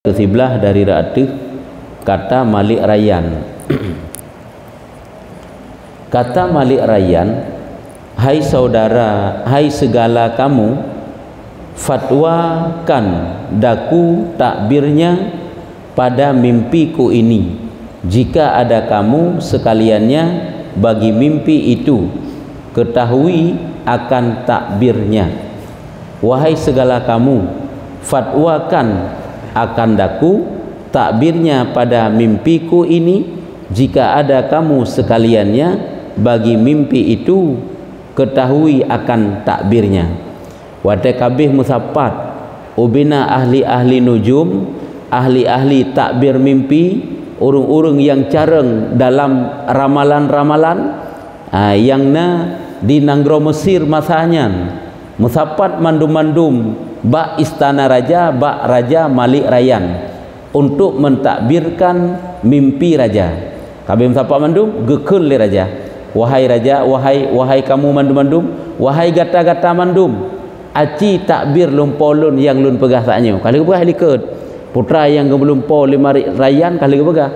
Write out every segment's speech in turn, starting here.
Kesiblah dari Ra'atuh kata Malik Rayyan. Kata Malik Rayyan, hai saudara, hai segala kamu, fatwakan daku takbirnya pada mimpiku ini. Jika ada kamu sekaliannya bagi mimpi itu, ketahui akan takbirnya. Wahai segala kamu, fatwakan akan daku takbirnya pada mimpiku ini. Jika ada kamu sekaliannya bagi mimpi itu, ketahui akan takbirnya. Wate kabeh musapat ubina ahli-ahli nujum, ahli-ahli takbir mimpi, urung-urung yang careng dalam ramalan-ramalan yang di Nanggro Mesir masanya musapat mandum-mandum bak istana raja, bak Raja Malik Rayyan untuk mentakbirkan mimpi raja. Kabeh sapa mandum gekeun le raja. Wahai raja, wahai kamu mandum-mandum, wahai gata-gata mandum, aci takbir lumpolun yang lun pegah saknyo. Kali pegah likut. Putra yang gelumpo lima Rayyan kali pegah.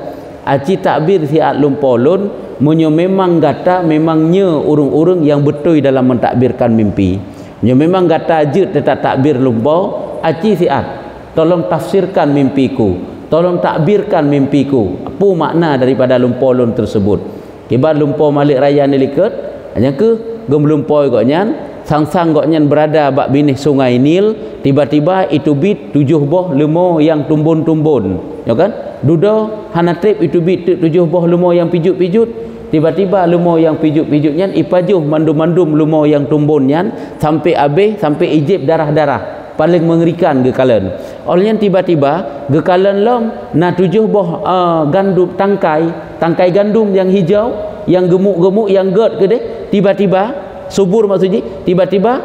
Aci takbir siat lumpolun munyo memang gata memangnya urung-urung yang betul dalam mentakbirkan mimpi. Ya memang kata ajut tetap takbir lumpo, aci siat tolong tafsirkan mimpiku, tolong takbirkan mimpiku. Apa makna daripada lumpolun tersebut? Kibar lumpo Malik Rayyan diliket hanya ke gemlumpo goknyan sang-sang goknyan berada bak binih sungai Nil, tiba-tiba itu bit 7 boh lemo yang tumbun-tumbun, ya kan? Dudo hana trip itu bit 7 boh lemo yang pijut-pijut. Tiba-tiba lumo yang pijuk-pijuknya ipajuh mandum-mandum lumo yang tumbunnya sampai habis, sampai ijib darah-darah. Paling mengerikan gekalan. Olehnya tiba-tiba gekalan lom na 7 boh gandum tangkai gandum yang hijau, yang gemuk-gemuk, yang gerd ke deh. Tiba-tiba subur maksudnya, tiba-tiba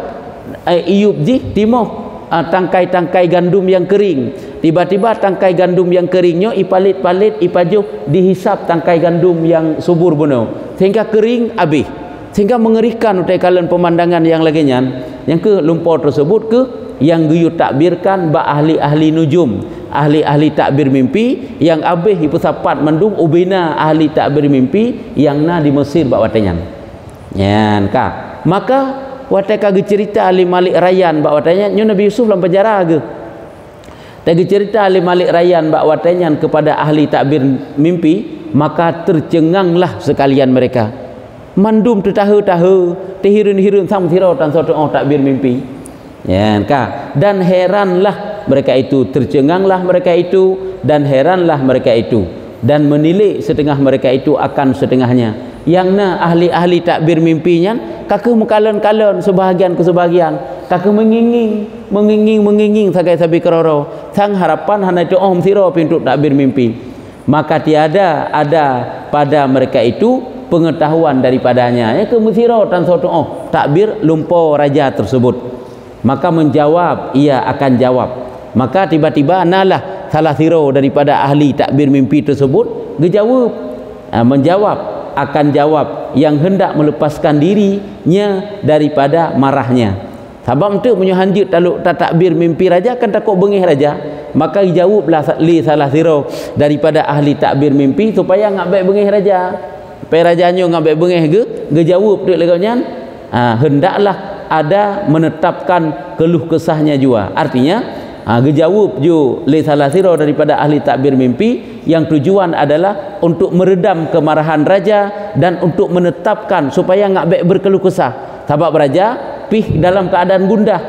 iup ji timoh tangkai-tangkai gandum yang kering. Tiba-tiba tangkai gandum yang keringnya ipalit-palit ipajuh dihisap tangkai gandum yang subur bunuh sehingga kering habis, sehingga mengerikan utai kalian pemandangan yang laginya. Yang ke lumpur tersebut ke yang guyu takbirkan ba ahli-ahli nujum, ahli-ahli takbir mimpi yang habis ipusapat mandum ubina ahli takbir mimpi yang na di Mesir ba watenya. Nyan ka maka watai kage cerita ahli Malik Rayyan ba watenya nyu Nabi Yusuf dalam penjara ke. Tadi cerita ahli Malik Rayyan bak watenyan kepada ahli takbir mimpi, maka tercenganglah sekalian mereka. Mandum tertahu-tahu, tehirun-hirun sang siro tan soto takbir mimpi. Ya, kah? Dan heranlah mereka itu, tercenganglah mereka itu, dan heranlah mereka itu, dan menilik setengah mereka itu akan setengahnya. Yang na ahli-ahli takbir mimpinya, kakek mukalon-kalon sebahagian ke sebahagian, kakek menginging sakai-sabi keroro. Sang harapan hana itu om siro pintu takbir mimpi. Maka tiada ada pada mereka itu pengetahuan daripadanya. Ya ke mesiro tan soto takbir lumpo raja tersebut. Maka menjawab, ia akan jawab. Maka tiba-tiba nalah salah siro daripada ahli takbir mimpi tersebut menjawab, akan jawab yang hendak melepaskan dirinya daripada marahnya. Sebab tu punya hanjut taluk takbir mimpi raja kan takut bengih raja. Maka dijawablah li salah siro daripada ahli takbir mimpi supaya ngabek bengih raja. Supaya rajanya ngabek bengih ge jawab tu leganya hendaklah ada menetapkan keluh kesahnya jua. Artinya gejawab ju li salah siro daripada ahli takbir mimpi yang tujuan adalah untuk meredam kemarahan raja dan untuk menetapkan supaya ngabek berkeluh kesah. Sebab raja pih dalam keadaan gundah,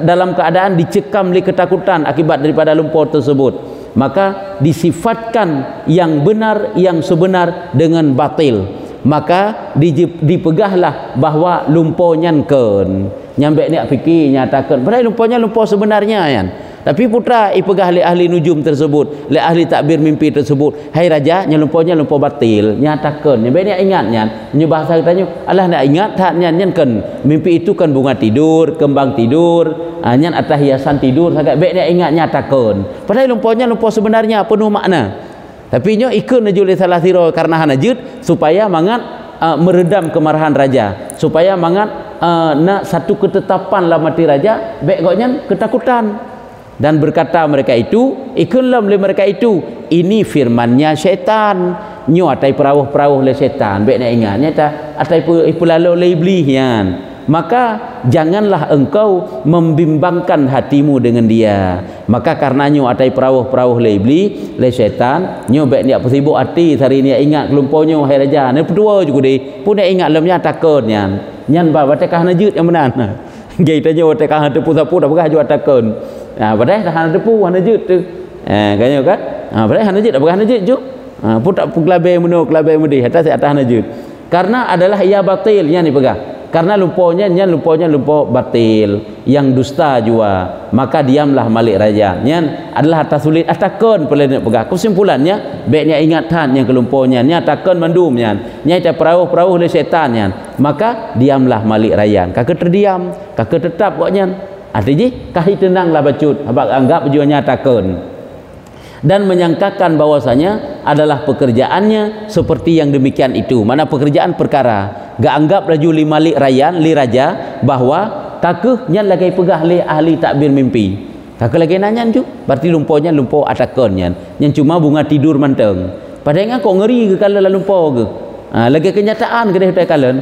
dalam keadaan dicekam oleh ketakutan akibat daripada lumpur tersebut. Maka disifatkan yang benar, yang sebenar dengan batil. Maka dipegahlah bahawa lumpurnya ken nyampe ni fikir nyatakan padahal lumpurnya lumpur sebenarnya kan. Tapi putra ipegah oleh ahli nujum tersebut, oleh ahli takbir mimpi tersebut, hai raja nyelumpornya lumpur batil, nyatakan nyampe ni ingatnya nyu bahasa katanya alah nak ingat tak nyan kan mimpi itu kan bunga tidur, kembang tidur, nyan atas hiasan tidur sangat baik ni ingat nyatakan padahal lumpurnya lumpur sebenarnya penuh makna. Tapi nyo ikut najul salah siro karena hanajud supaya mangat meredam kemarahan raja, supaya mangat nak satu ketetapan lah mati raja baik goknya ketakutan. Dan berkata mereka itu, ikunlah oleh mereka itu, ini firmannya syaitan. Nyo atai perawuh-perawuh oleh syaitan. Baik nak ingatnya ta atai pulalau oleh iblis yan. Maka janganlah engkau membimbangkan hatimu dengan dia. Maka karenanya atai perawuh-perawuh oleh iblis, oleh syaitan, nyo baik dia sibuk hati hari ni ingat kelumponyo hai raja. Ni berdua juga deh. Pun dia ingat lemnya takun yan. Nyan ba batakah najut yang benar. Kita nyo batakah tepu sapu dah berah juga takun. Padahal dah tepu najut tu. Kayaknya kan? Padahal najut dah berah najut ju. Pun tak kelabai meno kelabai mudi atas najut. Karena adalah ia batil yang dipegah. Karena lumpanya lumpa batil yang dusta jua, maka diamlah malik raja. Nyan adalah atas sulit atakon pula nak pegah. Kesimpulannya baiknya ingatan yang kelumpanya nya takon mandum nyan. Nya ta perahu-perahu le syaitan nyan. Maka diamlah malik raja. Kakak terdiam, kakak tetap buat nyan. Artinya kahi tenanglah bacut. Abang anggap juanya takon. Dan menyangkakan bahwasanya adalah pekerjaannya seperti yang demikian itu. Mana pekerjaan perkara gak anggap raju li malik rayan li raja bahwa kakeh nyan lagi pegah li ahli takbir mimpi. Kakeh lagi nanya tu berarti lumponya lumpo atakon nyan cuma bunga tidur manteng. Padahal kok ngeri ke kalau lumpo ke. Lagi kenyataan ke dah kalen.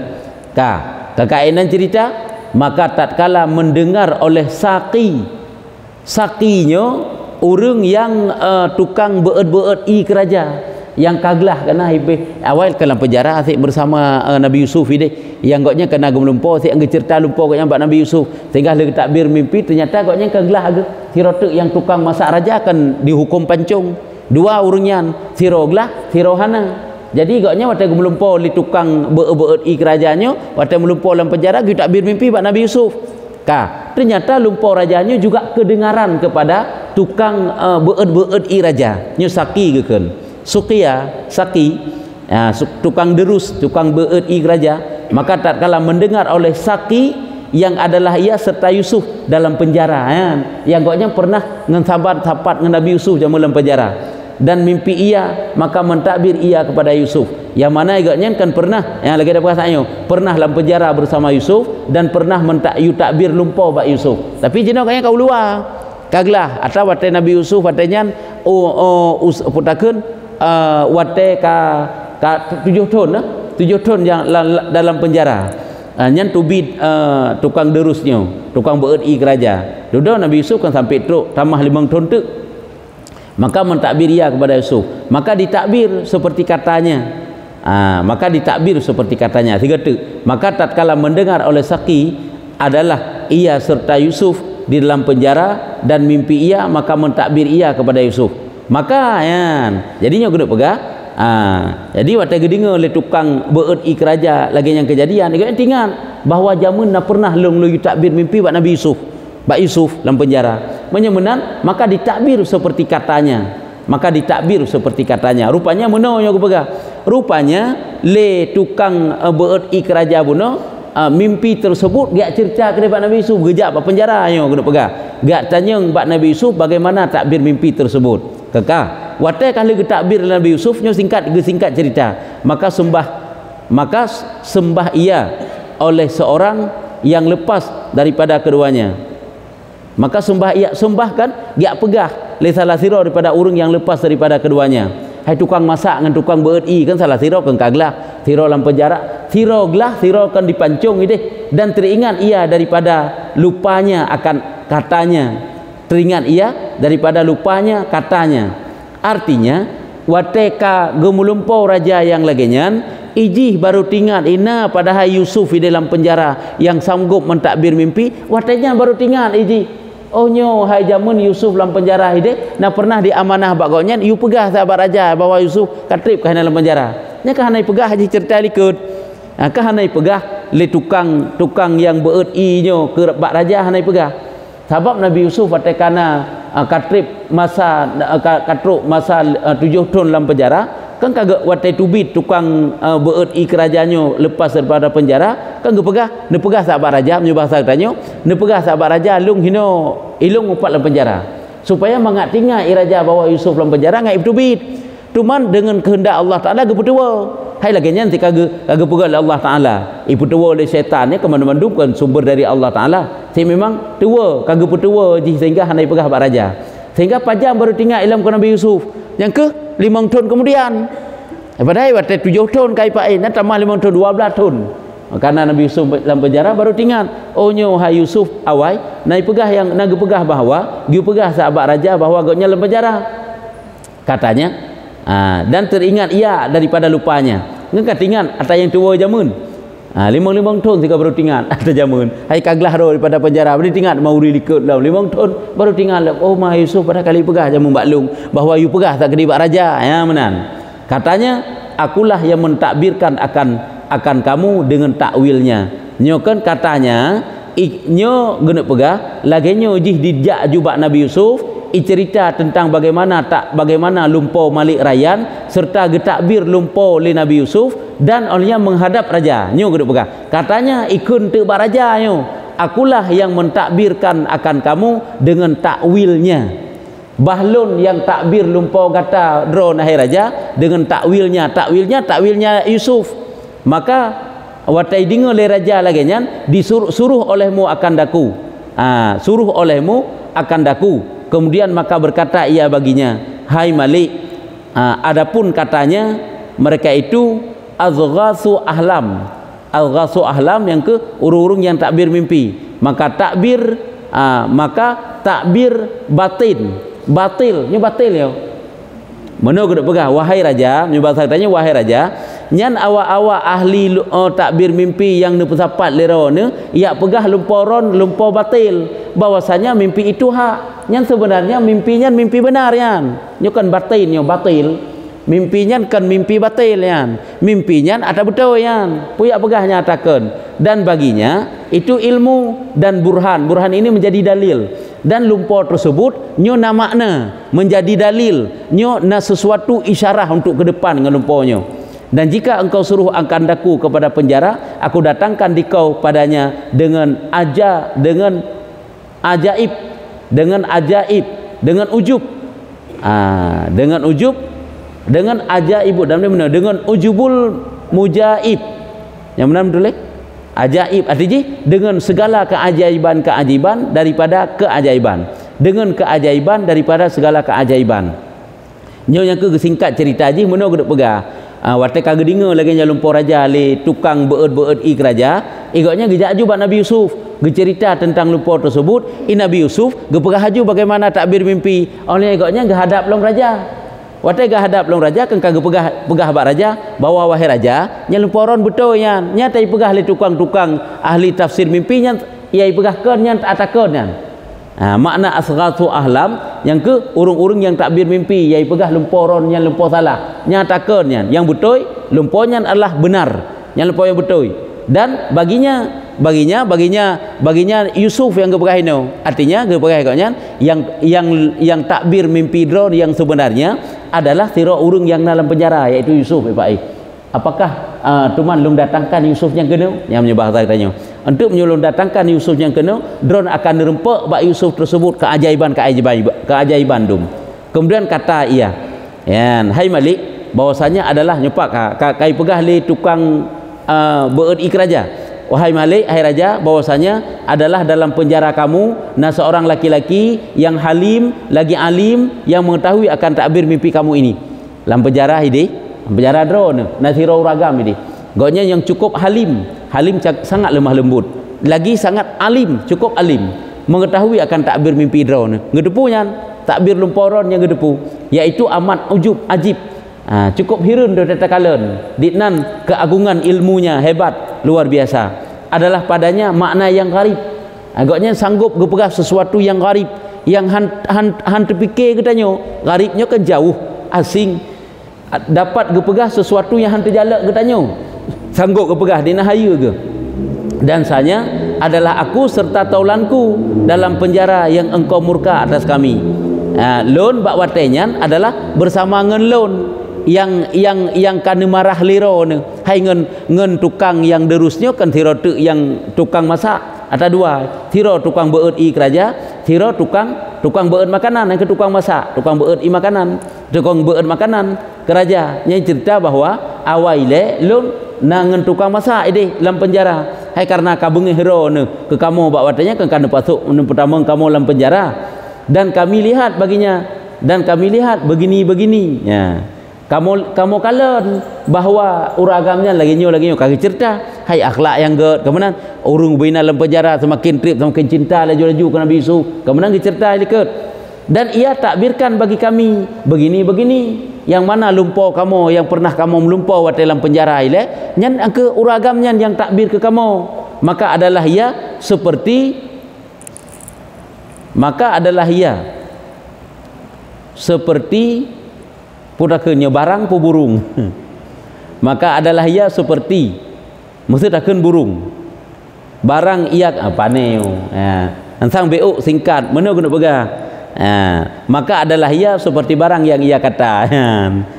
Kakainan cerita, maka tatkala mendengar oleh sakinya orang yang tukang beut-beut keraja yang kaglah kena ibih awal dalam penjara asyik bersama Nabi Yusuf ini yang goknya kena gemlumpur asyik angge cerita lumpur goknya mbak Nabi Yusuf sehingga le takbir mimpi ternyata goknya kaglah aga sirotek yang tukang masak raja akan dihukum pancung dua urunyan siroglah sirohana. Jadi goknya waktu gemlumpur li tukang beut-beut kerajanya waktu melumpur dalam penjara gi takbir mimpi mbak Nabi Yusuf. Ternyata lumpur rajanya juga kedengaran kepada tukang beut-beut raja nyo saki geken sukia saki tukang derus tukang beut raja. Maka tatkala mendengar oleh saki yang adalah ia serta Yusuf dalam penjara yang goknya pernah ngensabat-sabat dengan Nabi Yusuf jamu dalam penjara dan mimpi ia maka mentakbir ia kepada Yusuf yang mana agaknya kan pernah yang lagi ada perasaannya pernah dalam penjara bersama Yusuf dan pernah takbir lumpur bak Yusuf tapi jenak kayaknya kau luar kaglah atau wate Nabi Yusuf watenya putakeun wate ka 7 tahun yang dalam penjara nyan tubid tukang derusnya tukang beut keraja dudo Nabi Yusuf kan sampai truk tamah 5 tahun tu maka mentakbir ia kepada Yusuf maka ditakbir seperti katanya tiga tu maka tatkala mendengar oleh saki adalah ia serta Yusuf di dalam penjara dan mimpi ia maka mentakbir ia kepada Yusuf maka jadinya kena pegah jadi waktu gedinga oleh tukang beut keraja lagi yang kejadian dia ingat bahawa jamun nak pernah long takbir mimpi bak Nabi Yusuf bak Yusuf dalam penjara menyemenan maka ditakbir seperti katanya rupanya menonya aku pegah rupanya le tukang beut keraja buno mimpi tersebut gak cerita kepada Nabi Yusuf gejak bak penjara yo kena pegah gak tanya bak Nabi Yusuf bagaimana takbir mimpi tersebut kakak watai kali takbir Nabi Yusuf nyo singkat cerita maka sembah ia oleh seorang yang lepas daripada keduanya maka sembahkan dia pegah le salah siro daripada orang yang lepas daripada keduanya hai tukang masak dengan tukang beut kan salah siro kan kaglah siro dalam penjara siro kan dipancung ide dan teringat ia daripada lupanya akan katanya artinya wateka gemulumpo raja yang lagenyan ijih baru tinggal ina padahal Yusuf di dalam penjara yang sanggup mentakbir mimpi watenya baru tinggal ijih oh nyo hai jamun Yusuf dalam penjara ide nak pernah diamanah bagoknya you pegah sahabat raja bahawa Yusuf katrip ke dalam penjara nya kah hanai pegah haji cerita likut kah hanai pegah le tukang yang beut nyo ke bak raja hanai pegah sebab Nabi Yusuf watekana katrip masa 7 tahun dalam penjara kan kagak watai tubit tukang beut kerajaannya lepas daripada penjara kan ne pegah sahabat raja menyu bahasa katanya ne pegah sahabat raja ilung upat dalam penjara supaya mengatinga raja bawa Yusuf dalam penjara ngai tubit cuman dengan kehendak Allah Taala gepetua hai lagi nya kagak pegah Allah Taala iputua oleh syaitan ni kemana-mana kan sumber dari Allah Taala memang tua kagak petua ji sehingga handai pegah bak raja sehingga pajam baru tinggal ilmu ke Nabi Yusuf yang ke 5 tahun kemudian padahal waktu 7 tahun kai pain dan tambah 5 tahun 12 tahun karena Nabi Yusuf dalam penjara baru tinggal oh nyo hai Yusuf awai naik pegah yang naga pegah bahawa giu pegah sahabat raja bahawa agaknya dalam penjara katanya dan teringat ia daripada lupanya ngkat ingat atau yang tua jamun 5 tahun tiga baru tinggal atau jamun hai kaglah ro daripada penjara baru tinggal mau likut dalam 5 tahun baru tinggal oh mah Yusuf pada kali pegah jamun baklung bahawa you pegah tak kedi bak raja ya menan katanya akulah yang mentakbirkan akan kamu dengan takwilnya nyo kan katanya nyo guna pegah lagi nyo jih dijak jubak Nabi Yusuf cerita tentang bagaimana lumpo Malik Rayyan serta getakbir lumpo oleh Nabi Yusuf dan olehnya menghadap raja nyo guna pegah katanya ikun te bak raja nyo akulah yang mentakbirkan akan kamu dengan takwilnya bahlun yang takbir lumpo kata drone hai raja dengan takwilnya Yusuf maka watai dengar oleh raja lagi nyan disuruh olehmu akan daku suruh olehmu akan daku kemudian maka berkata ia baginya hai Malik adapun katanya mereka itu azghasu ahlam yang ke urung-urung yang takbir mimpi maka takbir batil ya mana guna pegah wahai raja bahasa katanya wahai raja nyan awak-awak ahli takbir mimpi yang nepesapat lero ne ia pegah lumpo batil bahwasanya mimpi itu hak nyan sebenarnya mimpinya mimpi benar yan nyo kan batil mimpinya kan mimpi batil yan mimpinya ada betul yan puyak pegah nyatakan dan baginya itu ilmu dan burhan ini menjadi dalil dan lumpo tersebut nyo na makna menjadi dalil nyo na sesuatu isyarah untuk ke depan dengan lumponyo dan jika engkau suruh akan daku kepada penjara aku datangkan dikau padanya dengan ajaib dengan ujub dengan ajaib dan benar dengan ujubul mujaib yang benar betul ajaib artinya dengan segala keajaiban daripada keajaiban dengan keajaiban daripada segala keajaiban nyo yang ke singkat cerita je mana guna pegah waktu kagak dengar lagi lumpo raja le tukang beut ik raja igaknya gejak juga Nabi Yusuf cerita tentang lumpo tersebut Nabi Yusuf gepegah haju bagaimana takbir mimpi oleh igaknya gehadap long raja waktu gehadap long raja kan kagak pegah bak raja bawa wahai raja nya lumpo ron betul yan nyata pegah le tukang ahli tafsir mimpinya ia pegahkan nya atakan yan makna asghatu ahlam yang ke urung-urung yang takbir mimpi yai pegah lumporon yang lumpo salah nyatakan yang betul lumponya adalah benar yang lumpo yang betul dan baginya Yusuf yang kepegah ini artinya kepegah ikatnya yang takbir mimpi drone yang sebenarnya adalah sira urung yang dalam penjara yaitu Yusuf apakah tuman lum datangkan Yusuf yang kena yang menyebah tanya untuk menyulung datangkan Yusuf yang kena drone akan nerempak bak Yusuf tersebut keajaiban dum kemudian kata ia yan hai Malik bahwasanya adalah nyepak kai pegah li tukang beut ik raja wahai Malik hai raja bahwasanya adalah dalam penjara kamu seorang laki-laki yang halim lagi alim yang mengetahui akan takbir mimpi kamu ini dalam penjara penjara drone nasiro ragam ini gaknya yang cukup halim sangat lemah lembut lagi sangat alim cukup alim mengetahui akan takbir mimpi drone ngedepunya takbir lumporon yang ngedepu yaitu amat ujub ajib cukup hirun dari tatakalan ditnan keagungan ilmunya hebat luar biasa adalah padanya makna yang gharib agaknya sanggup gepegah sesuatu yang gharib yang han terfikir katanya gharibnya kan jauh asing dapat gepegah sesuatu yang hantu jalak katanya sanggup gepegah di nahaya ke dan saya adalah aku serta taulanku dalam penjara yang engkau murka atas kami lon bak watenyan adalah bersama ngen lon yang kana marah liro ne hai ngen tukang yang derusnya kan tiro yang tukang masak ada dua tiro tukang beut i keraja tiro tukang beut makanan yang ke tukang masak tukang beut i makanan keraja yang cerita bahwa awaile lon nangan tukang masak ide dalam penjara. Hai karena kabengih hero ne ke kamu bak watanya kan kana pasuk pertama kamu dalam penjara. Dan kami lihat baginya, dan kami lihat begini-begini. Ya. Kamu kalen bahawa uragamnya lagi nyo kaki cerita. Hai akhlak yang get kemudian urung bina dalam penjara semakin trip semakin cinta laju-laju ke Nabi Yusuf. Kemudian cerita dikit. Dan ia takbirkan bagi kami begini-begini. Yang mana lumpur kamu yang pernah kamu melumpur waktu dalam penjara ile nyan angke uragamnya yang takbir ke kamu. Maka adalah ia seperti putakanya barang pu burung. Maka adalah ia seperti maksud akan burung barang ia paneu ansang beuk singkat mana guna pegang maka adalah ia seperti barang yang ia kata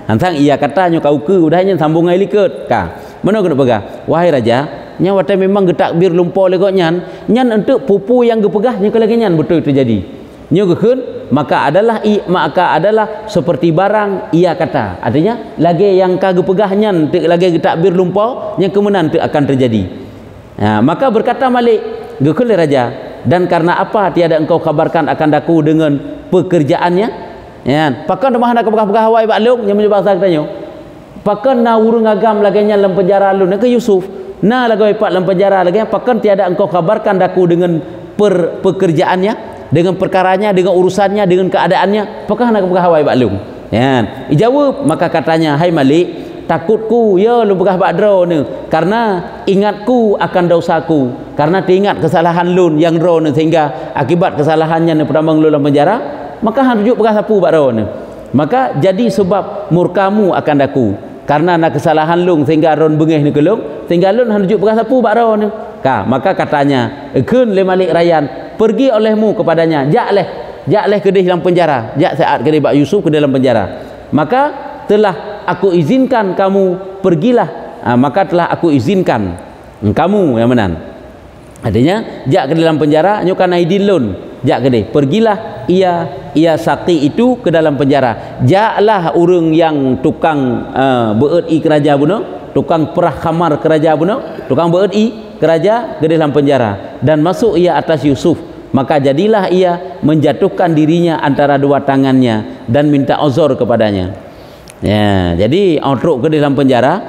ansang ia katanya kau ke udahnya sambung ngai liket ka mana guna pegang wahai raja nya wate memang getakbir lumpur legok nyan untuk pupu yang gepegah nya kelagi nyan betul terjadi nya gekeun maka adalah seperti barang ia kata artinya lagi yang ka gepegah nyan lagi getakbir lumpur nya kemenan akan terjadi. Maka berkata Malik gekeun raja dan karena apa tiada engkau kabarkan akan daku dengan pekerjaannya ya pakan rumah nak pegah-pegah hawai bakluk nya menyebab tanya pakan na urung agam lagi nya dalam penjara lu ke Yusuf na lagi pak dalam penjara lagi pakan tiada engkau kabarkan daku dengan pekerjaannya dengan perkaranya dengan urusannya dengan keadaannya pakan nak pegah hawai bakluk ya dijawab maka katanya hai Malik takutku ya lu pegah badro ni karena ingatku akan dosaku karena teringat kesalahan lun yang ro ni sehingga akibat kesalahannya ni pertama lu dalam penjara maka han rujuk pegah sapu badro ni maka jadi sebab murkamu akan daku karena nak kesalahan lun sehingga ron bengih ni kelung sehingga lun han rujuk pegah sapu badro ni maka katanya keun le Malik Rayyan pergi olehmu kepadanya jak leh kedih dalam penjara jak saat kedih bak Yusuf ke dalam penjara maka telah aku izinkan kamu pergilah maka telah aku izinkan kamu yang menan artinya jak ke dalam penjara nyukan aidin lun jak ke deh pergilah ia sakti itu ke dalam penjara jaklah urang yang tukang beut i keraja buno tukang perah kamar keraja buno tukang beut i keraja ke dalam penjara dan masuk ia atas Yusuf maka jadilah ia menjatuhkan dirinya antara dua tangannya dan minta uzur kepadanya. Ya, jadi outruk ke dalam penjara,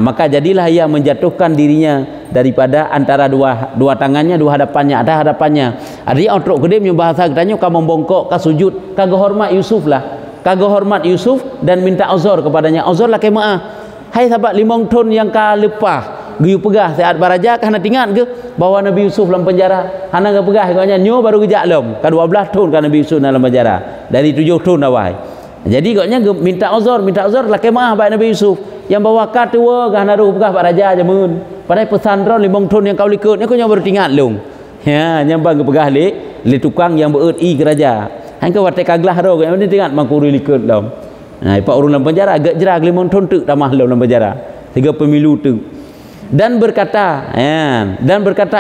maka jadilah ia menjatuhkan dirinya daripada antara dua tangannya, dua hadapannya, ada hadapannya. Jadi outruk ke dia punya bahasa katanya kamu membongkok, ka sujud, kagak hormat Yusuf lah, kagak hormat Yusuf dan minta uzur kepadanya. Uzur lah kemaah. Hai sahabat 5 tahun yang ka lepah, giu pegah saat baraja kana tingat ke bahawa Nabi Yusuf dalam penjara. Hana ga pegah katanya nyo baru gejak lom, ka 12 tahun kan Nabi Yusuf dalam penjara. Dari 7 tahun awal. Jadi katanya minta uzur lah kemah baik Nabi Yusuf yang bawa katua gah naruh pegah pak raja jamun padai pesantren 5 tahun yang kau likut nya baru tinggal long ya nyambang ke pegah le tukang yang beut i ke raja hang ke watai kaglah ro yang penting tingat mangkuri likut lom pak urang dalam penjara agak jerah 5 tahun tu tamah dalam penjara 3 pemilu tu dan berkata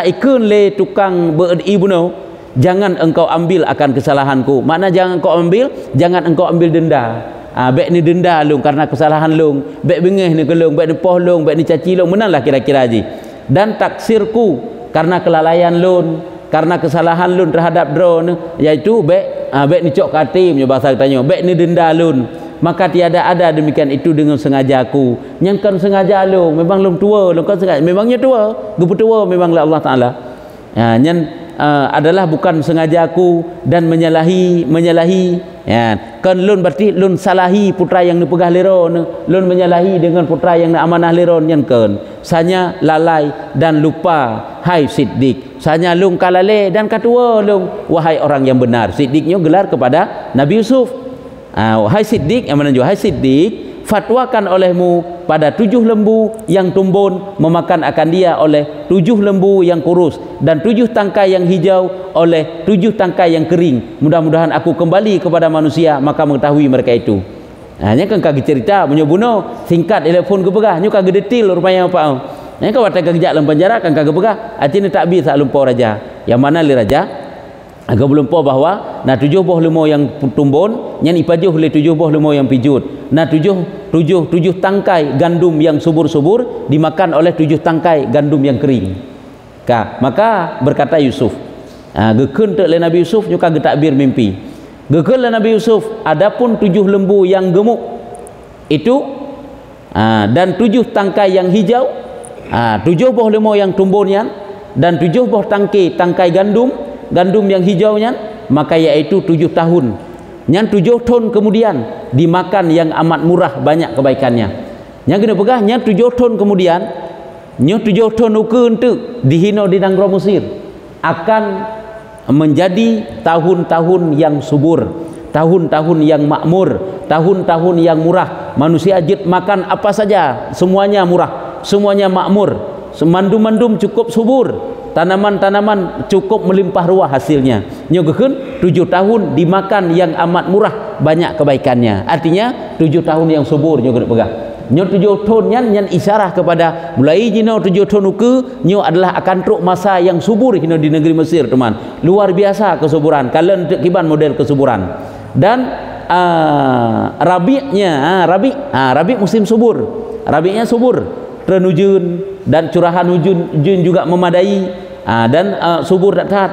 ikun le tukang beut i buno jangan engkau ambil akan kesalahanku. Makna jangan engkau ambil, jangan engkau ambil denda. Baik ni denda lung karena kesalahan lung, baik bengih ni kelung, baik ni poh lung, baik ni caci lung, menanglah kira-kira haji. Dan taksirku karena kelalaian lun, karena kesalahan lun terhadap drone, iaitu baik ni cok katim punya bahasa katanya, baik ni denda lun. Maka tiada ada demikian itu dengan sengajaku. Nyangkan sengaja lung, memang lung tua, lung kan sengaja, memangnya tua, gepu tua memanglah Allah Taala. Adalah bukan sengajaku dan menyalahi ya kan lun berarti lun salahi putra yang dipegah leron lun menyalahi dengan putra yang amanah leron yang kan sanya lalai dan lupa hai Siddiq sanya lung kalale dan katua lung wahai orang yang benar Siddiqnya gelar kepada Nabi Yusuf hai Siddiq yang mana juga hai Siddiq fatwakan olehmu pada 7 lembu yang tumbun memakan akan dia oleh 7 lembu yang kurus dan 7 tangkai yang hijau oleh 7 tangkai yang kering. Mudah-mudahan aku kembali kepada manusia maka mengetahui mereka itu. Hanya kan kagak cerita punya bunuh singkat telefon ke pegah nyu kagak detail rupanya apa. Nya kau watak kejak dalam penjara kan kagak pegah. Artinya tak bisa lumpur raja. Yang mana li raja? Agak belum po bahwa na 7 buah lemau yang tumbun nyan ipajuh oleh 7 buah lemau yang pijut. Na 7 tangkai gandum yang subur-subur dimakan oleh 7 tangkai gandum yang kering. Maka berkata Yusuf, gekeun teu le Nabi Yusuf nyuka getakbir mimpi. Gekeun le Nabi Yusuf, adapun 7 lembu yang gemuk itu dan 7 tangkai yang hijau, 7 buah lemau yang tumbunnya dan 7 buah tangkai gandum yang hijaunya, maka yaitu 7 tahun. Yang 7 tahun kemudian dimakan yang amat murah banyak kebaikannya. Yang kena pegah yang 7 tahun kemudian, yang 7 tahun ukeun teu dihina di negara Mesir akan menjadi tahun-tahun yang subur, tahun-tahun yang makmur, tahun-tahun yang murah. Manusia jid makan apa saja semuanya murah, semuanya makmur, semandum-mandum cukup subur, tanaman-tanaman cukup melimpah ruah hasilnya. Nyogeun 7 tahun dimakan yang amat murah banyak kebaikannya. Artinya 7 tahun yang subur nyogeun pegah. Nyo 7 tahun nyan isyarah kepada mulai jino 7 tahun uke nyo adalah akan truk masa yang subur hino di negeri Mesir teman. Luar biasa kesuburan. Kalian kiban model kesuburan. Dan rabi musim subur. Rabinya subur. Renujun dan curahan hujan juga memadai, dan subur dan tahat.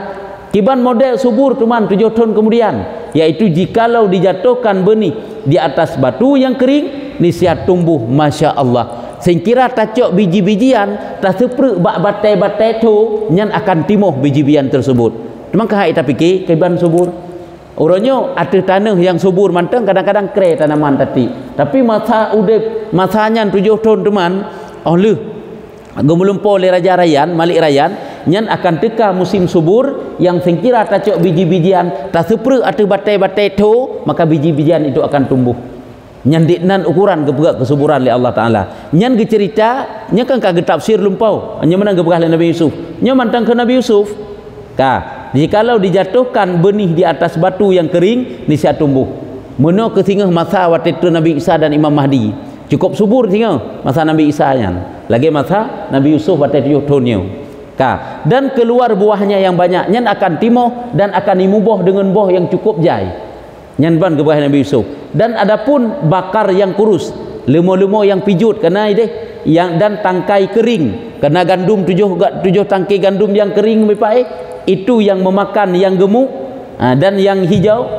Kiban model subur teman 7 tahun kemudian, yaitu jikalau dijatuhkan benih di atas batu yang kering, niscaya tumbuh masya Allah. Singkira tacok biji-bijian tak seprek bak batai-batai tu nyan akan timuh biji-bijian tersebut. Teman kah kita fikir kiban subur? Orangnya ada tanah yang subur manteng kadang-kadang kere tanaman tadi. Tapi masa udep masanya 7 tahun teman, gemulumpo oleh Raja Rayan, Malik Rayan, nyan akan teka musim subur yang singkira tacok biji-bijian tak seprek atau batai-batai tu, maka biji-bijian itu akan tumbuh. Nyan diknan ukuran keperak kesuburan oleh Allah Ta'ala. Nyan cerita, nyan kan kaget tafsir lumpau, nyan menang keperak oleh Nabi Yusuf, nyan mantang ke Nabi Yusuf. Jikalau dijatuhkan benih di atas batu yang kering, niscaya tumbuh. Meno ke singgah masa waktu itu Nabi Isa dan Imam Mahdi. Cukup subur singgah masa Nabi Isa nyan. Lagi masa Nabi Yusuf waktu 7 tahunnya. Dan keluar buahnya yang banyak, nyan akan timoh dan akan dimuboh dengan buah yang cukup jai. Nyan ban ke buah Nabi Yusuf. Dan adapun bakar yang kurus, lemau-lemau yang pijut kena ide, yang dan tangkai kering, kena gandum 7 tangkai gandum yang kering itu yang memakan yang gemuk, dan yang hijau,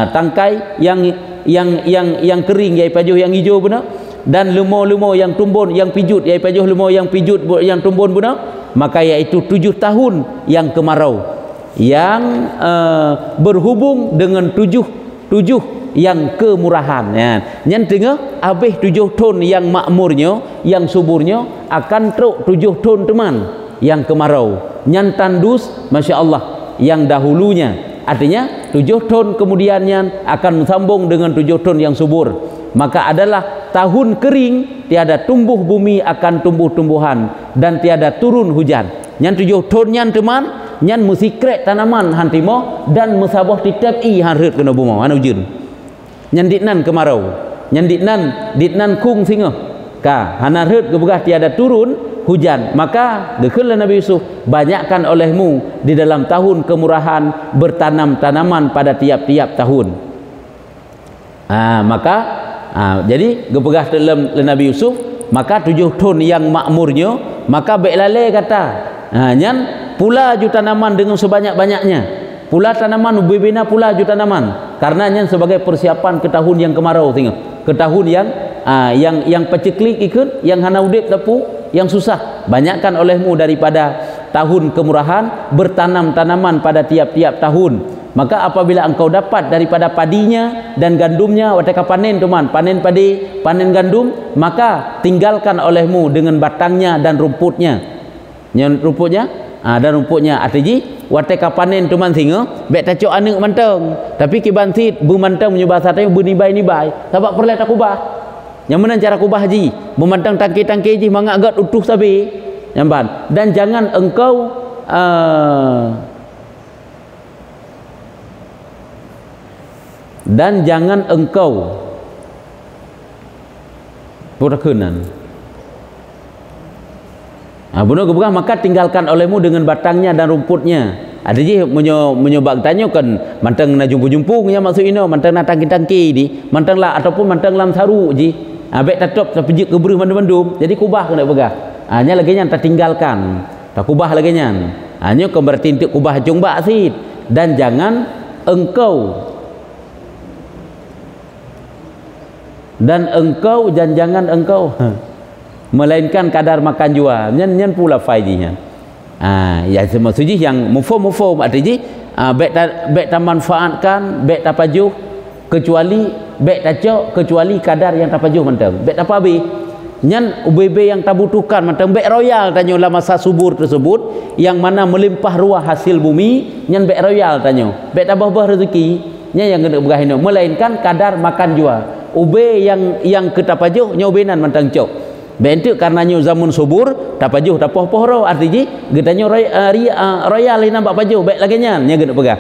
tangkai yang kering yaitu pajuh yang hijau benar, dan lemau-lemau yang tumbun yang pijut yaitu pajuh lemau yang pijut yang tumbun benar, maka yaitu 7 tahun yang kemarau yang berhubung dengan 7 yang kemurahan. Yang tengah habis 7 tahun yang makmurnya, yang suburnya akan truk 7 tahun teman yang kemarau. Nyan tandus masya Allah yang dahulunya, artinya 7 tahun kemudiannya akan sambung dengan 7 tahun yang subur. Maka adalah tahun kering, tiada tumbuh bumi akan tumbuh-tumbuhan dan tiada turun hujan. Nyan 7 tahun nyan teman, nyan musikrek tanaman hantimo dan musabah titap harut kena buma anu jin. Nyan ditnan kemarau, nyan ditnan kung singa. Hanarut kebegah tiada turun hujan, maka dekeulah Nabi Yusuf, banyakkan olehmu di dalam tahun kemurahan bertanam tanaman pada tiap-tiap tahun. Jadi gepegah dalam Nabi Yusuf, maka 7 tahun yang makmurnya, maka baik lalai kata, nyan pula ju tanaman dengan sebanyak-banyaknya, pula tanaman bebina pula ju tanaman, karena nyan sebagai persiapan ke tahun yang kemarau tengok, ke tahun yang peceklik ikut, yang hana udip tepu, yang susah. Banyakkan olehmu daripada tahun kemurahan bertanam tanaman pada tiap-tiap tahun. Maka apabila engkau dapat daripada padinya dan gandumnya, wataka panen teman, panen padi, panen gandum, maka tinggalkan olehmu dengan batangnya dan rumputnya. Yang rumputnya dan rumputnya artinya wataka panen teman singa bek tacok anek manteng, tapi kibantit bu manteng menyubah satay bu nibai sebab perlu tak kubah. Yang mana cara kubah haji memandang tangki-tangki haji mengagat utuh sabi nyamban. Dan jangan engkau purakunan bunuh kebuka, maka tinggalkan olehmu dengan batangnya dan rumputnya. ada je menyobak tanya kan mantang na jumpu-jumpu nya maksud ino mantang na tangki-tangki di mantang lah ataupun mantang lam saru ji abek tatop tapi je keberuh mandum-mandum jadi kubah kena begah nya lagi nya tak tinggalkan tak kubah lagi nya nya kan berarti untuk kubah jong bak sit dan jangan engkau dan jangan engkau melainkan kadar makan jua nyen pula faidinya ya maksudnya yang mufhum bek ta manfaatkan bek ta pajuh kecuali bek ta cok kecuali kadar yang ta pajuh mantang bek ta pabi nyen UBB yang ta butuhkan mantang bek royal tanyo la masa subur tersebut yang mana melimpah ruah hasil bumi nyen bek royal tanyo bek ta bah rezeki nya yang kena berahino melainkan kadar makan jua UB yang ketapajuh nyobenan mantang cok bentuk karena nyu zaman subur tapajuh tapoh-poh ro artinya getanyo royal ina bak pajuh baik lagi nya gena pegah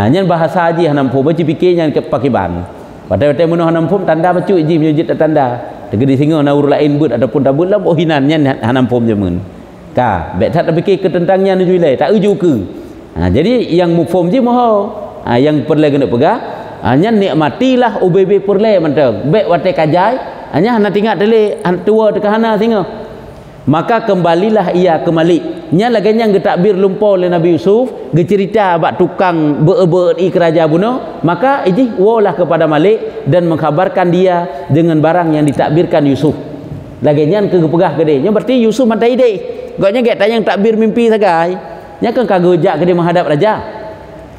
nyen bahasa haji hanam pho baci fikir nya pakiban padahal menuh hanam pho tanda bacu ji menyujud tanda tegedi singo na ur lain but ataupun tabut lam ohinan nya hanam pho jemun ka baik tak fikir ke tentangnya nu julai tak uju ke jadi yang mufhum ji moho yang perle gena pegah nyen nikmatilah UBB perle mantang baik wate kajai hanya hana tinggal tele tua dekat hana singa maka kembalilah ia ke Malik nya lagi yang getakbir lumpur oleh Nabi Yusuf gecerita bak tukang beut-beut kerajaan bunuh maka walah kepada Malik dan mengkhabarkan dia dengan barang yang ditakbirkan Yusuf lagi yang ke pegah gede nya berarti Yusuf mata ide gaknya gak tanya yang takbir mimpi sagai nya kan kagojak gede menghadap raja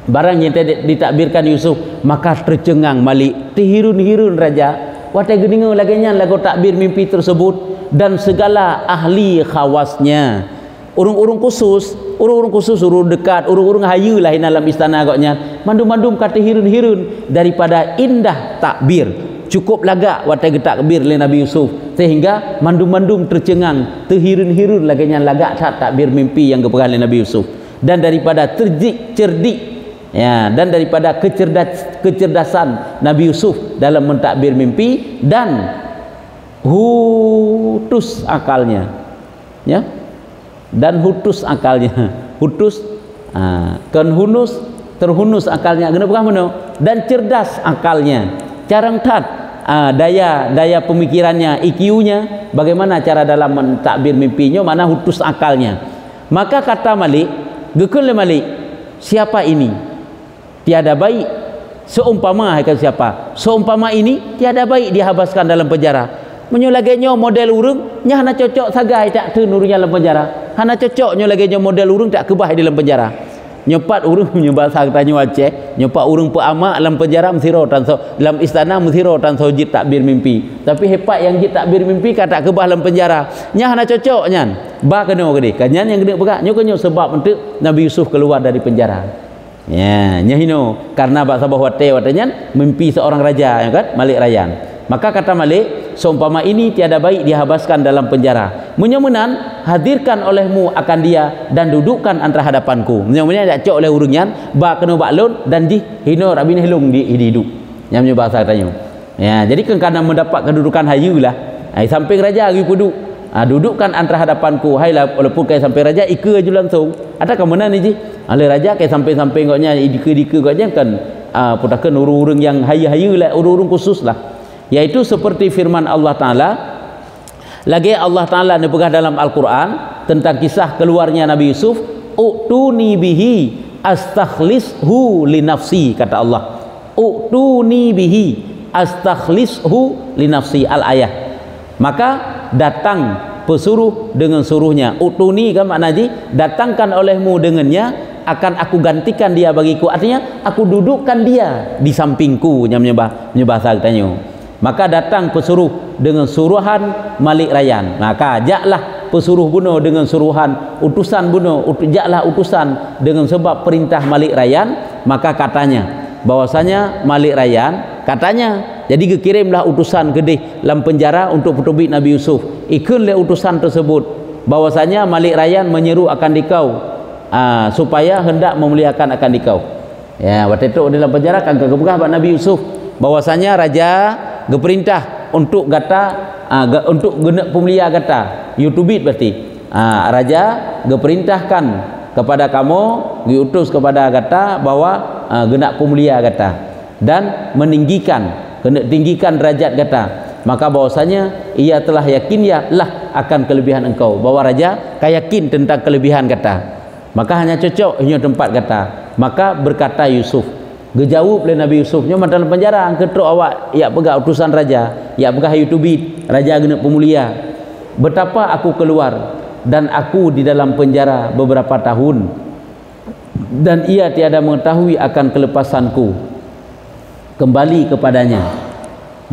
barang yang ditakbirkan Yusuf maka tercengang Malik terhirun-hirun raja watai geningo lagi nya lagu takbir mimpi tersebut dan segala ahli khawasnya urung-urung khusus urung dekat urung-urung hayu lah dalam istana agaknya mandum-mandum kata hirun-hirun daripada indah takbir cukup lagak watai takbir oleh Nabi Yusuf sehingga mandum-mandum tercengang terhirun-hirun lagi nya lagak takbir mimpi yang kepegang oleh Nabi Yusuf dan daripada cerdik ya dan daripada kecerdasan Nabi Yusuf dalam mentakbir mimpi dan hutus akalnya ya dan hutus akalnya hutus kan terhunus akalnya kenapa kamu dan cerdas akalnya carang tat daya pemikirannya IQ-nya bagaimana cara dalam mentakbir mimpinya mana hutus akalnya maka kata Malik gekul Malik siapa ini tiada baik seumpama siapa seumpama ini tiada baik dihabaskan dalam penjara menyolagenya model urung nya hana cocok sagai tak tu nurnya dalam penjara hana cocok nyolagenya model urung tak kebah dalam penjara nyepat urung nyebal sang tanya Aceh nyepat urung pe amak dalam penjara mesiro tan so dalam istana mesiro tan so jit takbir mimpi tapi hebat yang jit takbir mimpi kata kebah dalam penjara nya hana cocok nyan ba kena gede kanyan yang gede pegak nyo kenyo sebab untuk Nabi Yusuf keluar dari penjara ya nyahino karena bak sabah watenya mimpi seorang raja ya kan Malik Rayyan maka kata Malik seumpama ini tiada baik dihabaskan dalam penjara menyemenan hadirkan olehmu akan dia dan dudukkan antara hadapanku menyemenan tak cok oleh urunyan bak kena bak lon dan ji hino rabin helung di hidup yang bahasa katanya ya jadi kan karena mendapat kedudukan hayu lah samping raja lagi puduk dudukkan antara hadapanku hailah walaupun kai sampai raja ika je langsung ada ke mana ni ji oleh raja kai sampai-sampai gaknya dika-dika gaknya kan putakan urung-urung yang hayu-hayu lah urung-urung khusus lah yaitu seperti firman Allah Ta'ala lagi Allah Ta'ala ni pegah dalam Al-Quran tentang kisah keluarnya Nabi Yusuf u'tuni bihi astakhlishu li nafsi kata Allah u'tuni bihi astakhlishu li nafsi al-ayah maka datang pesuruh dengan suruhnya utuni kan maknanya datangkan olehmu dengannya akan aku gantikan dia bagiku artinya aku dudukkan dia di sampingku menyembah bahasa katanya maka datang pesuruh dengan suruhan Malik Rayyan maka ajaklah pesuruh bunuh dengan suruhan utusan bunuh ajaklah utusan dengan sebab perintah Malik Rayyan maka katanya bahwasanya Malik Rayyan katanya jadi dikirimlah utusan gede dalam penjara untuk petubik Nabi Yusuf ikunlah utusan tersebut bahwasanya Malik Rayyan menyeru akan dikau supaya hendak memuliakan akan dikau ya waktu itu dalam penjara kan kegegah Nabi Yusuf bahwasanya raja geperintah untuk untuk genak pemulia gata YouTubit berarti raja geperintahkan kepada kamu diutus kepada kata bahwa genak pemulia kata dan meninggikan, kena tinggikan derajat kata, maka bahwasanya ia telah yakin ya lah akan kelebihan engkau, bahwa raja yakin tentang kelebihan kata, maka hanya cocok hanya tempat kata. Maka berkata Yusuf, gejawab oleh Nabi Yusuf, nyo dalam penjara ketruk awak ya pegak utusan raja, ya pegak hayutubit raja genak pemulia, betapa aku keluar dan aku di dalam penjara beberapa tahun dan ia tiada mengetahui akan kelepasanku kembali kepadanya.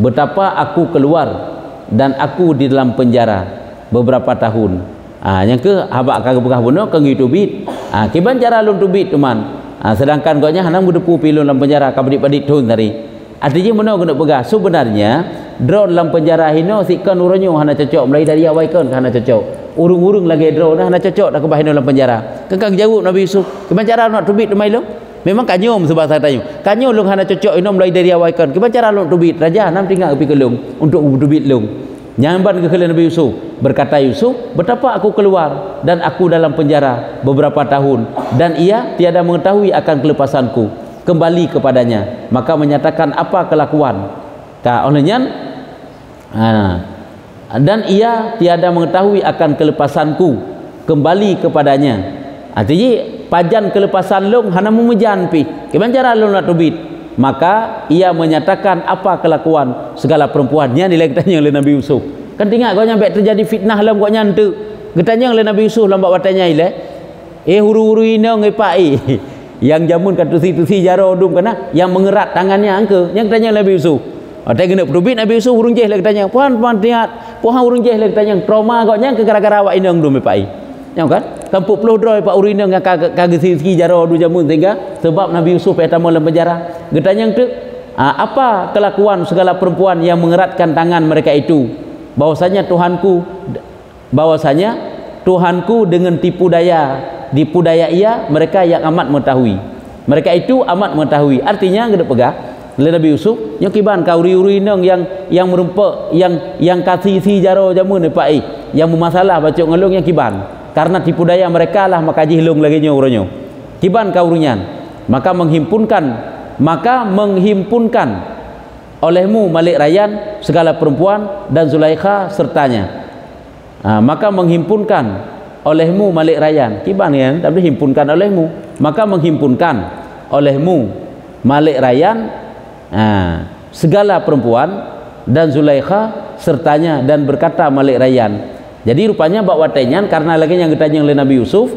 Betapa aku keluar dan aku di dalam penjara beberapa tahun. Yang ke habak kagak begah bunuh ke ngitubit. Kiban cara lun tubit teman. Sedangkan gonya hanam gudepu pilu dalam penjara kabedik-bedik tun tadi. Artinya mana kena pegah sebenarnya drone dalam penjara hino sikan uronyo hana cocok mulai dari awal kan hana cocok. Urung-urung lagi drone hana cocok dak kebah hino dalam penjara. Kengkang jauh Nabi Yusuf. Kiban cara nak tubit demai lu? Memang kanyum sebab saya tanya. Kanyum lung hana cocok hino mulai dari awal kan. Kiban cara lu tubit raja hanam tinggal ke lung untuk tubit lung. Nyamban ke Nabi Yusuf, berkata Yusuf, betapa aku keluar dan aku dalam penjara beberapa tahun dan ia tiada mengetahui akan kelepasanku kembali kepadanya, maka menyatakan apa kelakuan olehnya dan ia tiada mengetahui akan kelepasanku kembali kepadanya. Artinya pajan kelepasan long hana memujan pi kiban cara long nak tubit, maka ia menyatakan apa kelakuan segala perempuannya nilai ketanya oleh Nabi Yusuf. Kan tinggal kau nyampe terjadi fitnah dalam kau nyantu ketanya oleh Nabi Yusuf lambat watanya ile huru-huru ina ngepai yang jamun kat tusi-tusi jaro dum kana yang mengerat tangannya angke yang ketanya Nabi Yusuf. Ada kena pedubit Nabi Yusuf urung jeh le ketanya puan tiat puan urung jeh le ketanya trauma kau nyang ke gara-gara awak ina dum mepai nyang kan kampuk puluh droi pak urina yang kagak sisi jaro du jamun sehingga sebab Nabi Yusuf pertama dalam penjara getanya tu apa kelakuan segala perempuan yang mengeratkan tangan mereka itu, bahwasanya Tuhanku dengan tipu daya ia mereka yang amat mengetahui, mereka itu amat mengetahui. Artinya gede pegah oleh Nabi Yusuf yang kiban kauri-uri nang yang merumpak yang kasih si jaro jamun ni pak yang bermasalah baca ngelung yang kiban karena tipu daya mereka lah maka jihilung lagi nyo uronyo kiban kaurunyan, maka menghimpunkan olehmu Malik Rayyan segala perempuan dan Zulaikha sertanya. Maka menghimpunkan olehmu Malik Rayyan kiban ya tapi himpunkan olehmu, maka menghimpunkan olehmu Malik Rayyan segala perempuan dan Zulaikha sertanya, dan berkata Malik Rayyan. Jadi rupanya bawa tenyan karena lagi yang ditanya oleh Nabi Yusuf,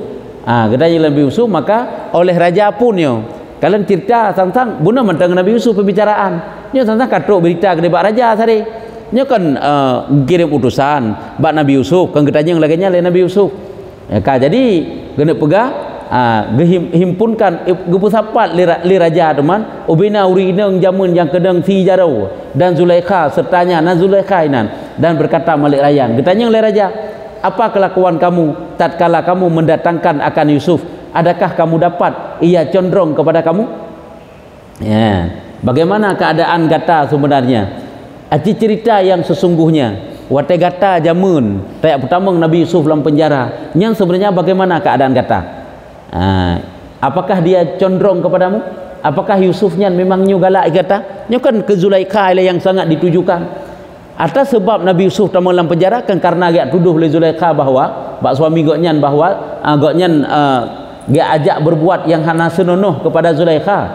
maka oleh raja pun yo kalian cerita tentang buna mentang Nabi Yusuf pembicaraan nyo tentang katruk berita ke bak raja tadi nyo kan kirim utusan bak Nabi Yusuf kan ditanya lagi oleh Nabi Yusuf jadi kena pegah himpunkan gepusapat li raja teman ubina urinang jamun yang kedeng si jarau dan Zulaikha sertanya Zulaikha dan berkata Malik Rayyan ditanya oleh raja, apa kelakuan kamu tatkala kamu mendatangkan akan Yusuf, adakah kamu dapat ia condong kepada kamu? Bagaimana keadaan gata sebenarnya, cerita yang sesungguhnya wate gata jamun tayak pertama Nabi Yusuf dalam penjara yang sebenarnya bagaimana keadaan gata, apakah dia condong kepadamu, apakah Yusufnya memang nyu galak kata nyu kan ke Zulaikha yang sangat ditujukan. Atas sebab Nabi Yusuf dalam penjara kan karena dia tuduh oleh Zulaikha bahwa bak suami goknyan bahwa goknyan dia ajak berbuat yang hana senonoh kepada Zulaikha,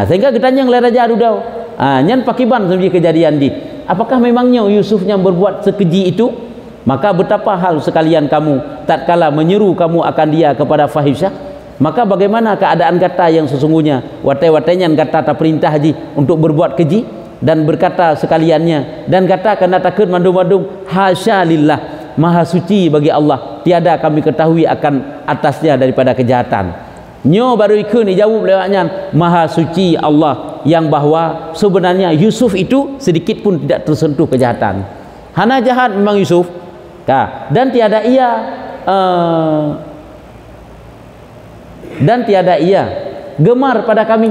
sehingga ditanya oleh raja dudau nyan pakiban sebenarnya kejadian di apakah memangnya Yusufnya berbuat sekeji itu, maka betapa hal sekalian kamu tatkala menyeru kamu akan dia kepada fahisyah, maka bagaimana keadaan kata yang sesungguhnya watai-watainya kata tak perintah haji untuk berbuat keji, dan berkata sekaliannya dan kata kena takut mandum-mandum hasya lillah, maha suci bagi Allah, tiada kami ketahui akan atasnya daripada kejahatan. Nyo baru ikut ni jawab lewatnya maha suci Allah yang bahwa sebenarnya Yusuf itu sedikit pun tidak tersentuh kejahatan, hana jahat memang Yusuf dan tiada ia gemar pada kami,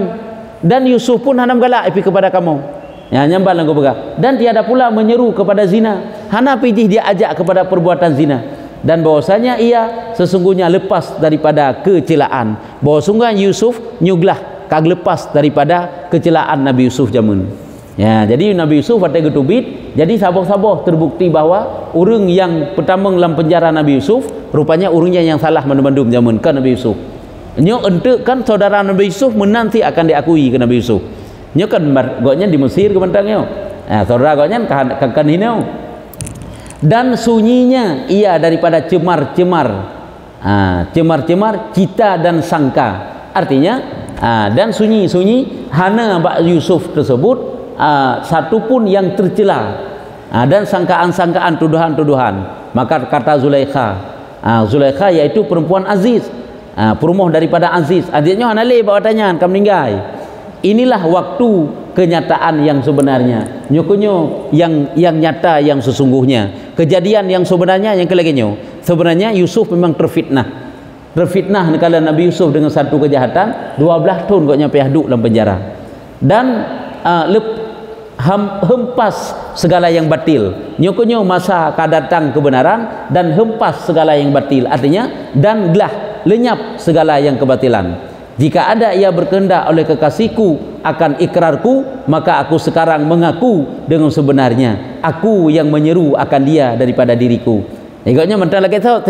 dan Yusuf pun hanam galak kepada kamu nyambal langkau begah, dan tiada pula menyeru kepada zina, hana pijih dia ajak kepada perbuatan zina. dan bahwasanya ia sesungguhnya lepas daripada kecelaan. Bahawa sungguh Yusuf nyuglah kag lepas daripada kecelaan Nabi Yusuf jamun. Ya, jadi Nabi Yusuf pada getubit, jadi sabar-sabar terbukti bahawa orang yang pertama dalam penjara Nabi Yusuf rupanya orangnya yang salah mandum-mandum jamun ke Nabi Yusuf. Nyo ente kan saudara Nabi Yusuf menanti akan diakui ke Nabi Yusuf. Nyo kan goknya di Mesir ke bentangnya. Saudara goknya kan hinau. Dan sunyinya ia daripada cemar-cemar. Cemar-cemar cita dan sangka. Artinya dan sunyi-sunyi hana Mbak Yusuf tersebut satu pun yang tercela dan sangkaan-sangkaan, tuduhan-tuduhan. Maka kata Zulaikha, Zulaikha yaitu perempuan Aziz, perumuh daripada Aziz. Aziznya hanale bawa tanya kam meninggal. Inilah waktu kenyataan yang sebenarnya, nyokonyo yang nyata, yang sesungguhnya, kejadian yang sebenarnya yang kelegenyo. Sebenarnya Yusuf memang terfitnah kala Nabi Yusuf dengan satu kejahatan 12 tahun kok nyampe hidup dalam penjara, dan hempas segala yang batil. Nyokonyo masa kadatang kebenaran dan hempas segala yang batil, artinya dan gelah lenyap segala yang kebatilan. Jika ada ia berkehendak oleh kekasihku akan ikrarku, maka aku sekarang mengaku dengan sebenarnya aku yang menyeru akan dia daripada diriku. Ikutnya mentang lagi tahu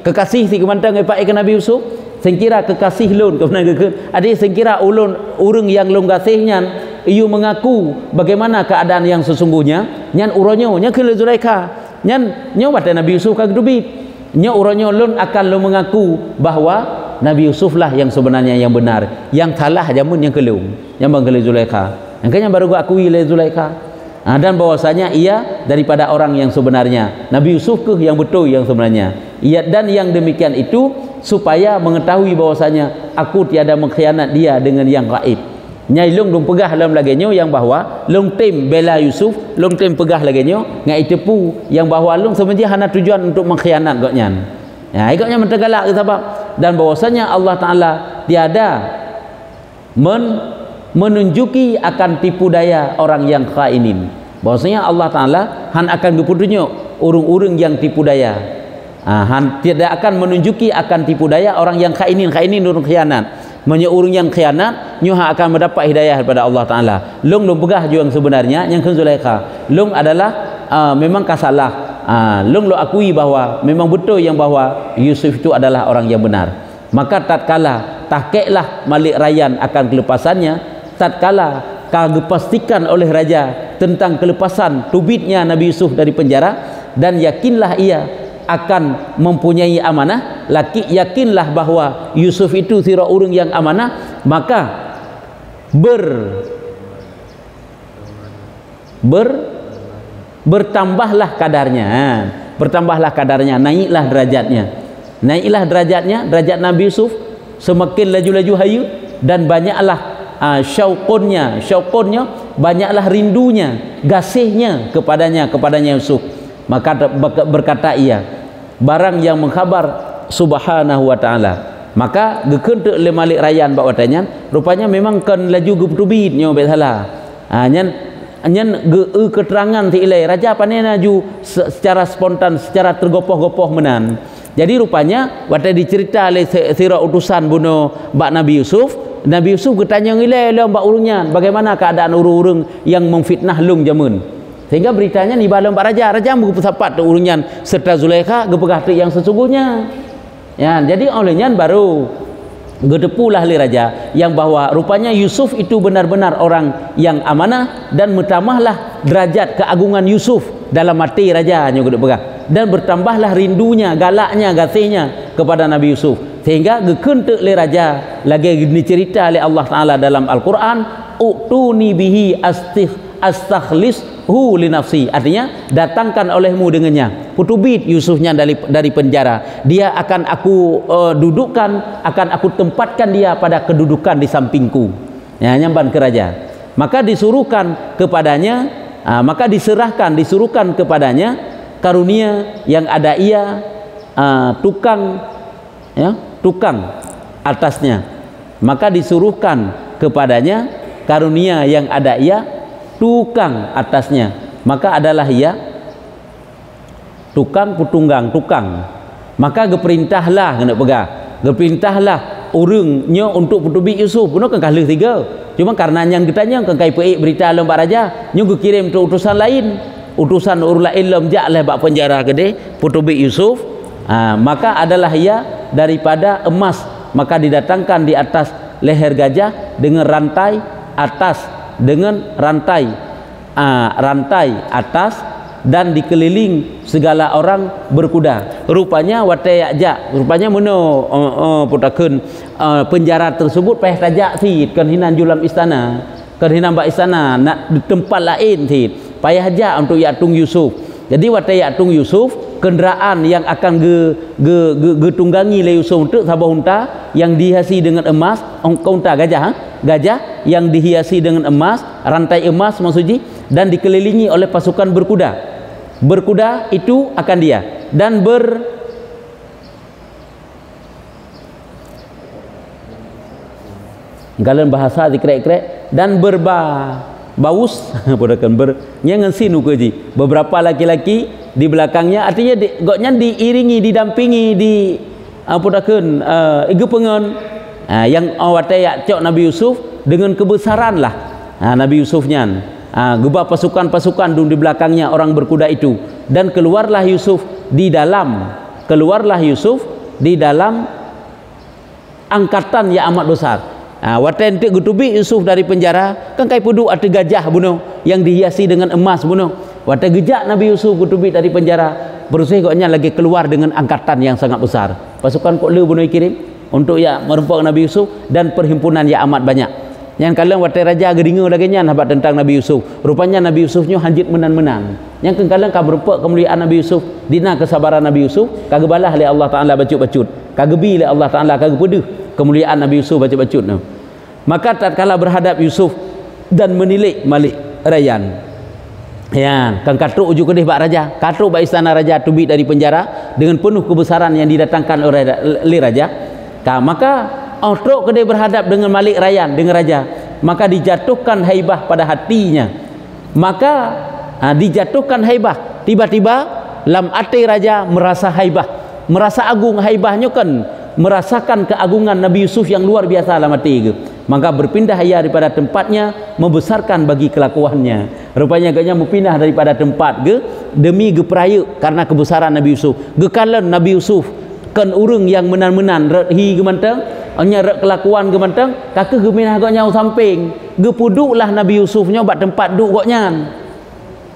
kekasih si kemantang Pak ikan Nabi Yusuf, sengkira kekasih lun kemenang ke adik sengkira ulun urang yang lung kasihnya iu mengaku bagaimana keadaan yang sesungguhnya nyan uronyo nya ke Zulaikha nyan nyo bata Nabi Yusuf kag dubit nya uronyo lun akan lu mengaku bahwa Nabi Yusuf lah yang sebenarnya yang benar, yang salah jamun yang kelung yang bangkele Zulaikha. Angkanya baru gua akui le Zulaikha. Dan bahwasanya ia daripada orang yang sebenarnya, Nabi Yusuf ke yang betul yang sebenarnya. Ia dan yang demikian itu supaya mengetahui bahwasanya aku tiada mengkhianat dia dengan yang gaib. Nyai long dong pegah dalam lagenyo yang bahwa long tim bela Yusuf, long tim pegah lagenyo ngai tepu yang bahwa long sebenarnya hanya tujuan untuk mengkhianat goknyan. Ya, ikutnya mentegalak sebab dan bahwasanya Allah Taala tiada menunjuki akan tipu daya orang yang khainin. Bahwasanya Allah Taala han akan diputunjuk urung-urung yang tipu daya. Han tidak akan menunjuki akan tipu daya orang yang khainin urung khianat. Menye urung yang khianat nyo akan mendapat hidayah daripada Allah Taala. Long pegah juang sebenarnya yang Zulaikha. Long adalah memang kasalah. Long lo akui bahwa memang betul yang bahwa Yusuf itu adalah orang yang benar. Maka tatkala tahkeklah Malik Rayyan akan kelepasannya, tatkala dipastikan oleh raja tentang kelepasan tubitnya Nabi Yusuf dari penjara, dan yakinlah ia akan mempunyai amanah, yakinlah bahwa Yusuf itu sira urang yang amanah, maka bertambahlah kadarnya, naiklah derajatnya, derajat Nabi Yusuf semakin laju-laju hayu, dan banyaklah syauqunnya, banyaklah rindunya, gasihnya kepadanya Yusuf. Maka berkata ia, barang yang mengkhabar subhanahu wa ta'ala, maka gekente le Malik Rayyan bak watanya rupanya memang kan laju gubtubit nyo bet salah. Nyan keterangan ti ilai raja panena ju secara spontan, secara tergopoh-gopoh menan. Jadi rupanya waktu dicerita oleh sira utusan bunuh bak Nabi Yusuf bertanya ngilai le mbak urungnya bagaimana keadaan urung-urung yang memfitnah lung jamun, sehingga beritanya ni balam bak raja berpesapat tu urungnya serta Zulaikha gepegah tu yang sesungguhnya. Ya, jadi olehnya baru gedepulah li raja yang bahwa rupanya Yusuf itu benar-benar orang yang amanah, dan bertambahlah derajat keagungan Yusuf dalam hati raja nya gedepegah, dan bertambahlah rindunya, galaknya, gasihnya kepada Nabi Yusuf, sehingga gekente li raja lagi dicerita oleh Allah Taala dalam Al-Qur'an, utuni bihi astakhlishu li nafsi, artinya datangkan olehmu dengannya putubit Yusufnya dari penjara, dia akan aku dudukkan, akan aku tempatkan dia pada kedudukan di sampingku. Ya, nyamban ke raja, maka disuruhkan kepadanya, disuruhkan kepadanya karunia yang ada ia tukang atasnya, maka disuruhkan kepadanya karunia yang ada ia tukang atasnya, maka adalah ia tukang putunggang, Maka geperintahlah kena pegang. Geperintahlah orangnya untuk petubik Yusuf. Bukan kan kalah 3. Cuma karena yang ditanya kan kai peik berita alam Pak Raja, nyu kirim untuk utusan lain. Utusan urla ilm jaklah bak penjara gede petubik Yusuf. Maka adalah ia daripada emas. Maka didatangkan di atas leher gajah dengan rantai atas, dengan rantai atas, dan dikeliling segala orang berkuda. Rupanya watai ajak, rupanya meno putakeun penjara tersebut payah tajak si kan hinan julam istana, kan hinan bak istana nak di tempat lain si payah ajak untuk yatung Yusuf. Jadi watai yatung Yusuf, kenderaan yang akan tunggangi le Yusuf untuk sabah unta yang dihiasi dengan emas, unta gajah yang dihiasi dengan emas, rantai emas maksudnya, dan dikelilingi oleh pasukan berkuda. Berkuda itu akan dia, dan galan bahasa dikrek-krek, dan baus nyangan sinu keji beberapa laki-laki di belakangnya, artinya goknya diiringi, didampingi, di amputakeun gepengen yang awataya cok Nabi Yusuf dengan kebesaran lah Nabi Yusufnya. Gebah pasukan-pasukan di belakangnya orang berkuda itu, dan keluarlah Yusuf di dalam angkatan yang amat besar. Waten tik gutubi Yusuf dari penjara kan kai pudu ada gajah bunuh yang dihiasi dengan emas bunuh. Waten gejak Nabi Yusuf gutubi dari penjara, berusaha koknya lagi keluar dengan angkatan yang sangat besar. Pasukan kok le bunuh kirim untuk ya merempok Nabi Yusuf, dan perhimpunan yang amat banyak. Yang kalian watai raja geringa lagi nya habat tentang Nabi Yusuf. Rupanya Nabi Yusufnya hanjit menang-menang. Yang kalian ka berempok kemuliaan Nabi Yusuf, dina kesabaran Nabi Yusuf, kagebalah oleh Allah Taala bacut-bacut. Kagebi oleh Allah Taala kagepedeh kemuliaan Nabi Yusuf bacut-bacut. Maka tatkala berhadap Yusuf dan menilik Malik Rayyan. Ya, kan katruk ujuk kedih bak raja, katruk bak istana raja tubi dari penjara dengan penuh kebesaran yang didatangkan oleh raja. Maka Truk kedai berhadap dengan Malik Rayyan, dengan raja, maka dijatuhkan haibah pada hatinya. Maka dijatuhkan haibah, tiba-tiba lam ati raja merasa haibah, merasa agung. Haibahnya kan merasakan keagungan Nabi Yusuf yang luar biasa lam ati. Maka berpindah ia daripada tempatnya, membesarkan bagi kelakuannya. Rupanya agaknya berpindah daripada tempat demi geperaya karena kebesaran Nabi Yusuf. Gekalan Nabi Yusuf kan urang yang menan-menan hi gemantang, nya kelakuan gemantang, kakek geminah goknya samping, gepuduklah Nabi Yusufnya bak tempat duk goknya.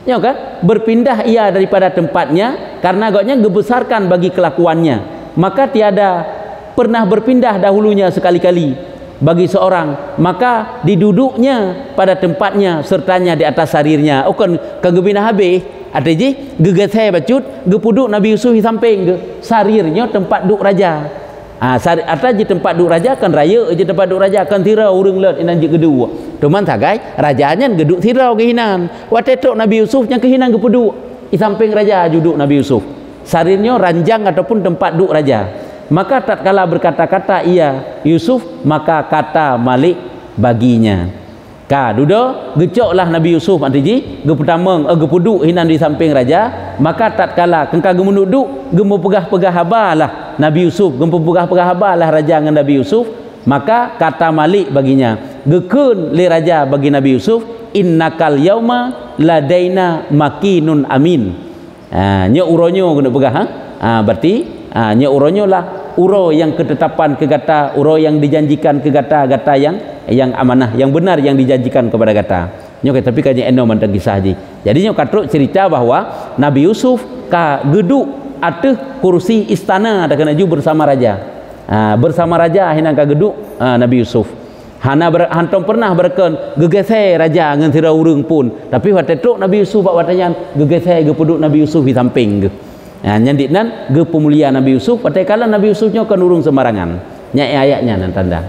Ya kan? Berpindah ia daripada tempatnya karena goknya gebesarkan bagi kelakuannya. Maka tiada pernah berpindah dahulunya sekali-kali bagi seorang, maka diduduknya pada tempatnya sertanya di atas sarirnya. Kan geminah habis artinya gegesai bacut gepuduk Nabi Yusuf di samping sarirnya tempat duk raja. Atas di tempat duk raja kan raya je tempat duk raja kan tirau urang let inan je gedua. Teman sagai rajanya geduk tirau kehinan. Watetok Nabi Yusuf yang kehinan gepuduk di samping raja duduk Nabi Yusuf. Sarirnya ranjang ataupun tempat duk raja. Maka tatkala berkata-kata ia Yusuf, maka kata Malik baginya. Duda gecoklah Nabi Yusuf antiji gepertama gepuduk hinan di samping raja. Maka tatkala kengka gemunduk gemu pegah-pegah habalah Nabi Yusuf, gemu pegah-pegah habalah raja dengan Nabi Yusuf. Maka kata Malik baginya, gekeun le raja bagi Nabi Yusuf, innakal yauma ladaina makinun amin. Nya uronyo kena pegah berarti nya uronyo lah uro yang ketetapan kegata, uro yang dijanjikan kegata-gata yang amanah, yang benar yang dijanjikan kepada gata. Nyo tapi kaji eno mantang kisah haji. Jadi nyo katruk cerita bahwa Nabi Yusuf ka geduk ateh kursi istana ada kena ju bersama raja. Bersama raja hina ka geduk Nabi Yusuf. Hantom pernah berken gegese raja ngan tira urang pun. Tapi watetok Nabi Yusuf bak watanya gegese gepuduk Nabi Yusuf di samping ge. Nyandiknan ge pemuliaan Nabi Yusuf pada kala Nabi Yusufnya kan urung sembarangan. Nya ayatnya nan tanda.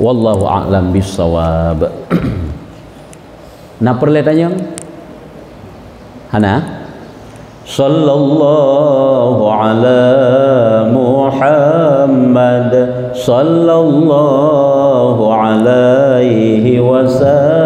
Wallahu a'lam bissawab. Nah perletanya Hana sallallahu ala Muhammad sallallahu alaihi wasallam.